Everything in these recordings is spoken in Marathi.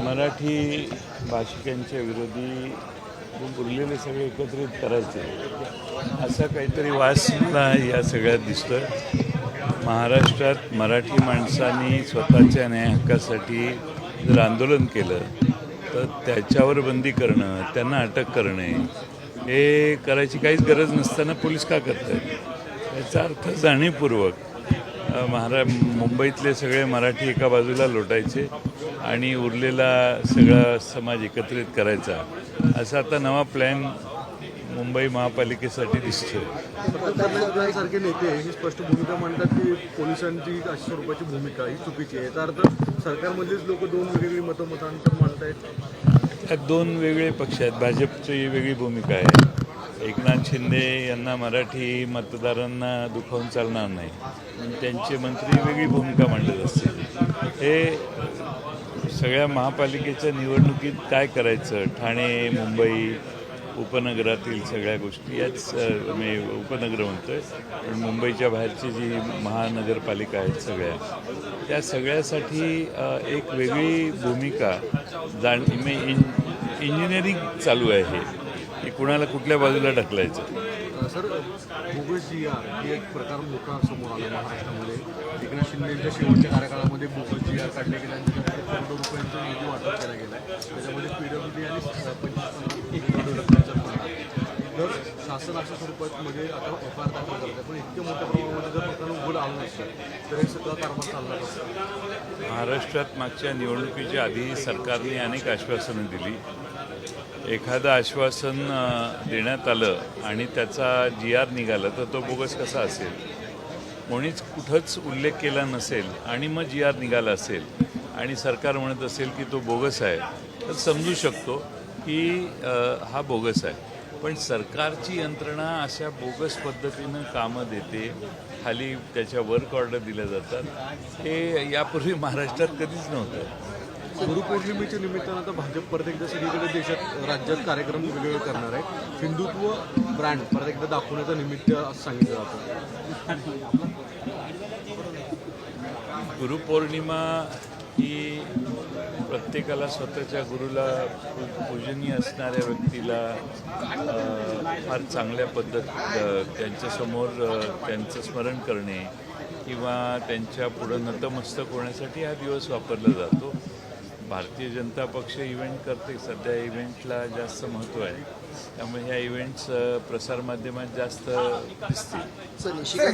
मराठी भाषिकांच्या विरोधी उरलेले सगळे एकत्रित करायचे असा काहीतरी वास मला या सगळ्यात दिसतोय. महाराष्ट्रात मराठी माणसांनी स्वतःच्या न्याय हक्कासाठी जर आंदोलन केलं तर त्याच्यावर बंदी करणं, त्यांना अटक करणे हे करायची काहीच गरज नसताना पोलीस का करत आहेत? याचा अर्थ जाणीवपूर्वक मुंबईतले सगळे मराठी एका बाजूला लोटायचे आणि उरलेला सगळा समाज एकत्रित करायचा असा आता नवा प्लॅन मुंबई महापालिकेसाठी दिसतोय. सारखे नेते ही स्पष्ट भूमिका मांडतात की पोलिसांची अशा स्वरूपाची भूमिका ही चुकीची आहे. याचा अर्थ सरकारमधलेच लोक दोन वेगवेगळी मतांतर मांडतायत. त्यात दोन वेगळे पक्ष आहेत. भाजपची वेगळी भूमिका आहे. एकनाथ शिंदे यांना मराठी मतदारांना दुखावून चालणार नाही, त्यांचे मंत्री वेगळी भूमिका मांडत असतील. हे सगळ्या महापालिकेच्या निवडणुकीत काय करायचं, ठाणे, मुंबई, उपनगरातील सगळ्या गोष्टी याच मी उपनगर म्हणतोय, पण मुंबईच्या बाहेरची जी महानगरपालिका आहेत सगळ्या, त्या सगळ्यासाठी एक वेगळी भूमिका इंजिनिअरिंग चालू आहे की कुणाला कुठल्या बाजूला ढकलायचं. सर, बोगस GR ही एक प्रकार मोठा समोर आला महाराष्ट्रामध्ये. एकनाथ शिंदेच्या शेवटच्या कार्यकाळामध्ये बोगस GR काढले गेले आणि त्याच्यामध्ये करोडो रुपयांचा निधी वाटप केला गेला आहे. त्याच्यामध्ये PWD आणि 25 जर शासन अशा स्वरूपामध्ये आता FIR दाखल करत आहे, पण इतक्या मोठ्या प्रमाणामध्ये जर प्रकरण उघड आलं नसतं तर हे सगळं कारभार चालणार असतं. महाराष्ट्रात मागच्या निवडणुकीच्या आधी सरकारने अनेक आश्वासनं दिली. एखादं आश्वासन देण्यात आलं आणि त्याचा GR निघाला तर तो बोगस कसा असेल? कोणीच कुठंच उल्लेख केला नसेल आणि मग GR निघाला असेल आणि सरकार म्हणत असेल की तो बोगस आहे तर समजू शकतो की हा बोगस आहे. पण सरकारची यंत्रणा अशा बोगस पद्धतीनं कामं देते, खाली त्याच्या वर्क ऑर्डर दिल्या जातात. हे यापूर्वी महाराष्ट्रात कधीच नव्हतं. गुरुपौर्णिमेच्या निमित्तानं आता भाजप परत एकदा सगळीकडे देशात राज्यात कार्यक्रम वेगवेगळे करणार आहे. हिंदुत्व ब्रँड परत एकदा दाखवण्याचं निमित्त असं सांगितलं जातं. गुरुपौर्णिमा ही प्रत्येकाला स्वतःच्या गुरुला पूजनीय असणाऱ्या व्यक्तीला फार चांगल्या त्यांच्यासमोर त्यांचं स्मरण करणे किंवा त्यांच्या पुढं नतमस्तक होण्यासाठी हा दिवस वापरला जातो. भारतीय जनता पक्ष इव्हेंट करते. सध्या इव्हेंटला जास्त महत्त्व आहे, त्यामुळे ह्या इव्हेंट्स प्रसारमाध्यमात जास्त दिसतील.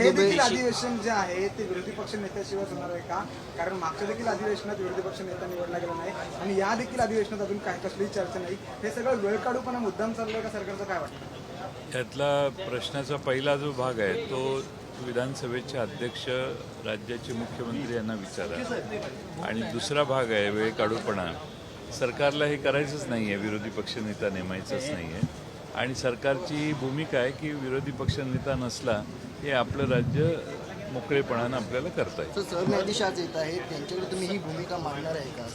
हे देखील अधिवेशन जे आहे ते विरोधी पक्ष नेत्याशिवाय होणार आहे का? कारण मागच्या देखील अधिवेशनात विरोधी पक्ष नेता निवडला गेला नाही आणि या देखील अधिवेशनात अजून काही कसलीही चर्चा नाही. हे सगळं वेळ काढूपणा मुद्दाम चालू आहे का सरकारचं, काय वाटतं? त्यातला प्रश्नाचा पहिला जो भाग आहे तो विधानसभेचे अध्यक्ष, राज्याचे मुख्यमंत्री यांना विचारा. आणि दुसरा भाग आहे वेळ काढूपणा. सरकारला हे करायचंच नाही आहे, विरोधी पक्षनेता नेमायचंच नाही आहे. आणि सरकारची भूमिका आहे की विरोधी पक्षनेता नसला हे आपलं राज्य मोकळेपणानं आपल्याला करता येईल. सरन्यायाधीश आज येत आहेत, त्यांच्याकडे तुम्ही ही भूमिका मांडणार आहे का?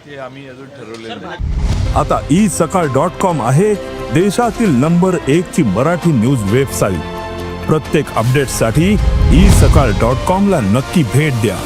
ते आम्ही अजून ठरवलेलं नाही. आता isakal.com आहे देशातील नंबर 1 ची मराठी न्यूज वेबसाईट. प्रत्येक अपडेटसाठी isakal.com ला नक्की भेट द्या.